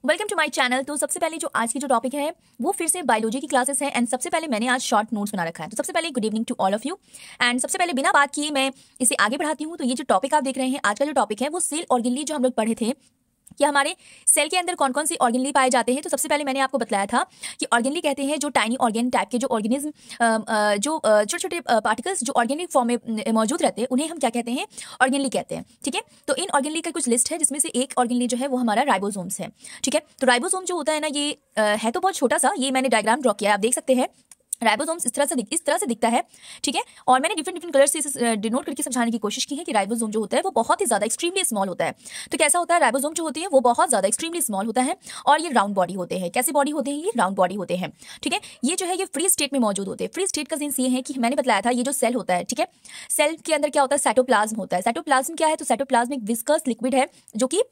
Welcome to my channel. तो सबसे पहले जो आज की जो टॉपिक है वो फिर से बायोलॉजी की क्लासेस है एंड सबसे पहले मैंने आज शॉर्ट नोट्स बना रखा है। तो सबसे पहले good evening to all of you and सबसे पहले बिना बात किए मैं इसे आगे बढ़ाती हूँ। तो ये जो टॉपिक आप देख रहे हैं आज का जो टॉपिक है वो सेल ऑर्गेनली जो हम लोग पढ़े थे कि हमारे सेल के अंदर कौन कौन सी ऑर्गेनली पाए जाते हैं। तो सबसे पहले मैंने आपको बताया था कि ऑर्गेनली कहते हैं जो टाइनी ऑर्गेन टाइप के जो ऑर्गेनिज्म जो छोटे छोटे पार्टिकल्स जो ऑर्गेनिक फॉर्म में मौजूद रहते हैं उन्हें हम क्या कहते हैं, ऑर्गेनली कहते हैं। ठीक है, तो इन ऑर्गेनली का कुछ लिस्ट है जिसमें से एक ऑर्गेनली जो है वो हमारा राइबोसोम्स है। ठीक है, तो राइबोसोम जो होता है ना ये है तो बहुत छोटा सा, ये मैंने डायग्राम ड्रॉ किया है, आप देख सकते हैं राइबोसोम्स इस तरह से दिखता है। ठीक है, और मैंने डिफरेंट कलर से इसे डिनोट करके समझाने की कोशिश की है कि राइबोसोम जो होता है वो बहुत ही ज्यादा एक्सट्रीमली स्मॉल होता है। तो कैसा होता है, राइबोसोम जो होती है वो बहुत ज्यादा एक्सट्रीमली स्मॉल होता है और ये राउंड बॉडी होते हैं। कैसे बॉडी होते हैं, ये राउंड बॉडी होते हैं। ठीक है, ये जो है ये फ्री स्टेट में मौजूद होते हैं। फ्री स्टेट का सेंस ये है कि मैंने बताया था ये जो सेल होता है, ठीक है, सेल के अंदर क्या होता है, साइटोप्लाज्म होता है। साइटोप्लाज्म क्या है, तो साइटोप्लाज्म एक विस्कस लिक्विड है जो कि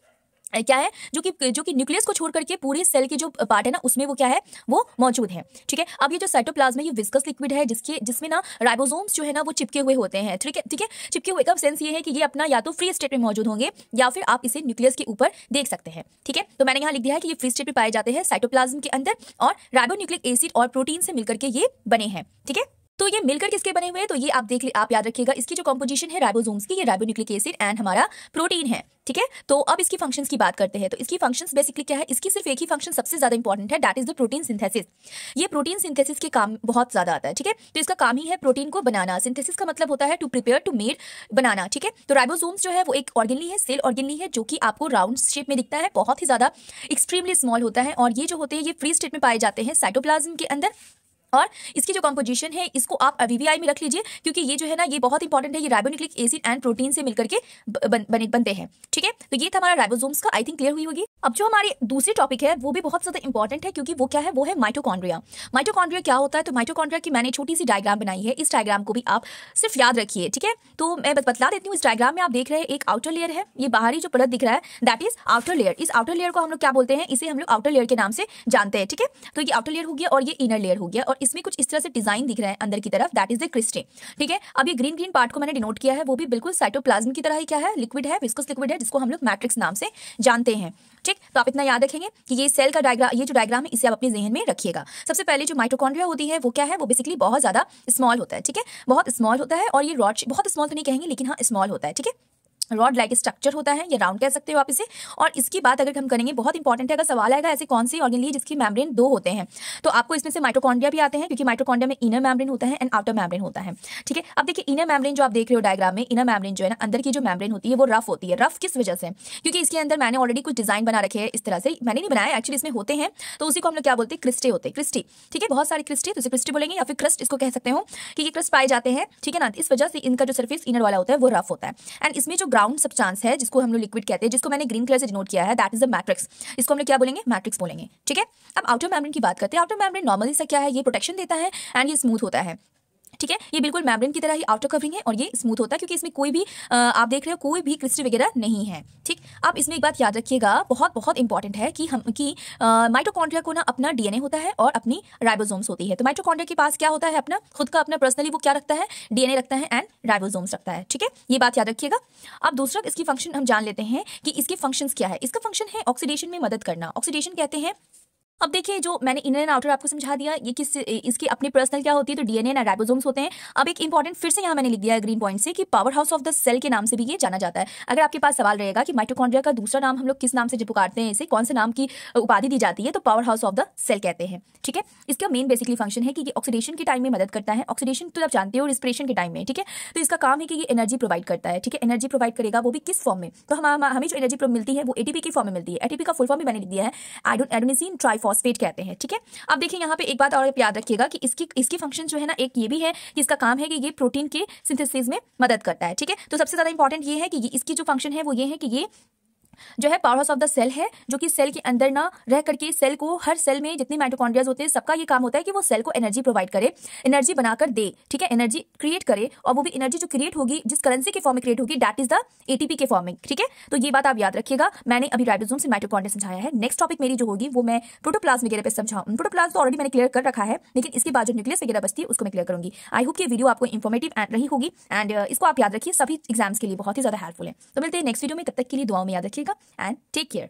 क्या है, जो कि न्यूक्लियस को छोड़ करके पूरे सेल की जो पार्ट है ना उसमें वो क्या है, वो मौजूद है। ठीक है, अब ये जो साइटोप्लाज्म है ये विस्कस लिक्विड है जिसमें ना राइबोसोम्स जो है ना वो चिपके हुए होते हैं। ठीक है, चिपके हुए का सेंस ये है कि ये अपना या तो फ्री स्टेट में मौजूद होंगे या फिर आप इसे न्यूक्लियस के ऊपर देख सकते हैं। ठीक है, तो मैंने यहाँ लिख दिया है कि ये फ्री स्टेट में पाए जाते हैं साइटोप्लाज्म के अंदर और राइबोन्यूक्लिक एसिड और प्रोटीन से मिलकर के ये बने हैं। ठीक है, तो ये मिलकर किसके बने हुए हैं, तो ये आप याद रखिएगा इसकी जो कंपोजिशन है राइबोसोम्स की, ये राइबोन्यूक्लिक एसिड एंड हमारा प्रोटीन है। ठीक है, तो अब इसकी फंक्शंस की बात करते हैं। तो इसकी फंक्शंस बेसिकली क्या है, इसकी सिर्फ एक ही फंक्शन सबसे ज्यादा इंपॉर्टेंट है, that is the protein synthesis. ये प्रोटीन सिंथेसिस के काम बहुत ज्यादा आता है। ठीक है, तो इसका काम ही है प्रोटीन को बनाना। सिंथेसिस का मतलब होता है टू प्रिपेयर, टू मेड, बनाना। ठीक है, तो राइबोसोम्स जो है वो एक ऑर्गेनली है, सेल ऑर्गेनली है जो कि आपको राउंड शेप में दिखता है, बहुत ही ज्यादा एक्सट्रीमली स्मॉल होता है और ये जो होते हैं ये फ्री स्टेट में पाए जाते हैं साइटोप्लाज्म के अंदर। और इसकी जो कंपोजिशन है इसको आप वीवीआई में रख लीजिए क्योंकि ये जो है ना ये बहुत इंपॉर्टेंट है, ये राइबोन्यूक्लिक एसिड एंड प्रोटीन से मिलकर के बनते हैं। ठीक है, तो ये था हमारा राइबोसोम्स का, आई थिंक क्लियर हुई होगी। अब जो हमारी दूसरी टॉपिक है वो भी बहुत ज्यादा इंपॉर्टेंट है क्योंकि वो क्या है, वो है माइटोकॉन्ड्रिया। माइटोकॉन्ड्रिया क्या होता है, तो माइटोकॉन्ड्रिया की मैंने छोटी सी डायग्राम बनाई है, इस डायग्राम को भी आप सिर्फ याद रखिए। ठीक है, तो मैं बतला देती हूँ, इस डायग्राम में आप देख रहे हैं एक आउटर लेयर है, ये बाहरी जो परत दिख रहा है दैट इज आउटर लेयर। इस आउटर लेयर को हम लोग क्या बोलते हैं, इसे हम लोग आउटर लेयर के नाम से जानते हैं। ठीक है, तो ये आउटर लेयर हो गया और ये इनर लेयर हो गया और इसमें कुछ इस तरह से डिजाइन दिख रहा है अंदर की तरफ, दैट इज द क्रिस्टे। ठीक है, अब ये ग्रीन पार्ट को मैंने डिनोट किया है, वो भी बिल्कुल साइटोप्लाज्म की तरह ही क्या है, लिक्विड है, विस्कस लिक्विड है जिसको हम लोग मैट्रिक्स नाम से जानते हैं। ठीक, तो आप इतना याद रखेंगे कि ये सेल का डायग्राम, ये जो डायग्राम है इसे आप अपने ज़हन में रखिएगा। सबसे पहले जो माइटोकॉन्ड्रिया होती है वो क्या है, वो बेसिकली बहुत ज्यादा स्मॉल होता है। ठीक है, बहुत स्मॉल होता है और ये रॉड, बहुत स्मॉल तो नहीं कहेंगे लेकिन हाँ स्मॉल होता है। ठीक है, रॉड लाइक स्ट्रक्चर होता है, ये राउंड कह सकते हो आप इसे। और इसकी बात अगर हम करेंगे, बहुत इंपॉर्टेंट है, अगर सवाल आएगा ऐसे कौन सी ऑर्गेनली जिसकी मेम्ब्रेन 2 होते हैं, तो आपको इसमें से माइटोकॉन्ड्रिया भी आते हैं क्योंकि माइटोकॉन्ड्रिया में इनर मेम्ब्रेन होता है एंड आउटर मेम्ब्रेन होता है। ठीक है, अब देखिए इनर मेम्ब्रेन जो आप देख रहे हो डायग्राम में, इनर मेम्ब्रेन जो है ना अंदर की जो मेम्ब्रेन होती है वो रफ होती है। रफ किस वजह से, क्योंकि इसके अंदर मैंने ऑलरेडी कुछ डिजाइन बना रखे हैं, इस तरह से मैंने नहीं बनाया, एक्चुअली इसमें होते हैं, तो उसी को हम लोग क्या बोलते हैं, क्रिस्टे होते हैं, क्रिस्टी। ठीक है, बहुत सारे क्रिस्टे, तो इसे क्रिस्टे बोलेंगे या फिर क्रस्ट इसको कह सकते हो कि ये क्रस्ट पाए जाते हैं। ठीक है ना, इस वजह से इनका जो सर्फेस इनर वाला होता है वो रफ होता है एंड इसमें जो ग्राउंड सब्सटेंस है जिसको हम लोग लिक्विड कहते हैं, जिसको मैंने ग्रीन कलर से डिनोट किया है, दैट इज द मैट्रिक्स। इसको हम लोग क्या बोलेंगे, मैट्रिक्स बोलेंगे। ठीक है, अब आउटर मेम्ब्रेन की बात करते हैं। आउटर मेम्ब्रेन नॉर्मली से क्या है, ये प्रोटेक्शन देता है एंड ये स्मूथ होता है। ठीक है, ये बिल्कुल मेम्ब्रेन की तरह ही आउटर कवरिंग है और ये स्मूथ होता है क्योंकि इसमें कोई भी आप देख रहे हो कोई भी क्रिस्टल वगैरह नहीं है। ठीक, अब इसमें एक बात याद रखिएगा, बहुत इंपॉर्टेंट है कि माइटोकॉन्ड्रिया को ना अपना डीएनए होता है और अपनी राइबोसोम्स होती है। तो माइटोकॉन्ड्रिया के पास क्या होता है, अपना खुद का अपना पर्सनली वो क्या रखता है, डीएनए रखता है एंड राइबोसोम्स रखता है। ठीक है, ये बात याद रखिएगा। अब दूसरा इसकी फंक्शन हम जान लेते हैं कि इसके फंक्शंस क्या है। इसका फंक्शन है ऑक्सीडेशन में मदद करना, ऑक्सीडेशन कहते हैं। अब देखिए जो मैंने इनर एंड आउटर आपको समझा दिया, ये इसकी अपनी पर्सनल क्या होती है, तो डीएनए एंड राइबोसोम्स होते हैं। अब एक इंपॉर्टेंट फिर से यहाँ मैंने लिख दिया है ग्रीन पॉइंट से कि power house of the cell के नाम से भी ये जाना जाता है। अगर आपके पास सवाल रहेगा कि माइटोकॉन्ड्रिया का दूसरा नाम हम लोग किस नाम से पुकारते हैं, इसे कौन से नाम की उपाधि दी जाती है, तो power house of the cell कहते हैं। ठीक है, इसका मेन बेसिकली फंक्शन है कि ये ऑक्सीडेशन के टाइम में मदद करता है। ऑक्सीडेशन तो आप जानते हो रिस्पिरेशन के टाइम में। ठीक है, तो इसका काम है कि ये एनर्जी प्रोवाइड करता है। ठीक है, एनर्जी प्रोवाइड करेगा, वो भी किस फॉर्म में, तो हमें जो एनर्जी मिलती है वो एटीपी की फॉर्म में मिलती है। एटीपी का फुल फॉर्म भी मैंने लिख दिया है, एडेनोसिन ट्राइफॉस्फेट कहते हैं। ठीक है, अब देखिए यहाँ पे एक बात और याद रखिएगा कि इसकी फंक्शन जो है ना, एक ये भी है कि इसका काम है कि ये प्रोटीन के सिंथेसिस में मदद करता है। ठीक है, तो सबसे ज्यादा इंपॉर्टेंट ये है कि इसकी जो फंक्शन है वो ये है कि ये जो है power house of the cell है, जो कि सेल के अंदर ना रह करके सेल को, हर सेल में जितने माइटोकॉन्ड्रियाज होते हैं सबका ये काम होता है कि वो सेल को एनर्जी प्रोवाइड करे, एनर्जी बनाकर दे। ठीक है, एनर्जी क्रिएट करे और वो भी एनर्जी जो क्रिएट होगी जिस करेंसी के फॉर्म में क्रिएट होगी दैट इज द एटीपी के फॉर्म में। ठीक है, तो ये बात आप याद रखिएगा। मैंने अभी राइबोसोम से माइटोकॉन्ड्रिया समझाया है। नेक्स्ट टॉपिक मेरी जो होगी वो मैं प्रोटोप्लाज्म वगैरह पे समझाऊं। प्रोटोप्लाज्म तो ऑलरेडी मैंने क्लियर कर रखा है, लेकिन इसके बाद जो न्यूक्लियस वगैरह बचती है उसको मैं क्लियर करूंगी। आई होप कि वीडियो आपको इन्फॉर्मेटिव रही होगी एंड इसको आप याद रखिए, सभी एग्जाम्स के लिए बहुत ही ज्यादा हेल्पफुल है। तो मिलते हैं नेक्स्ट वीडियो में, तब तक के लिए दुआओं में याद रखिएगा एंड टेक केयर।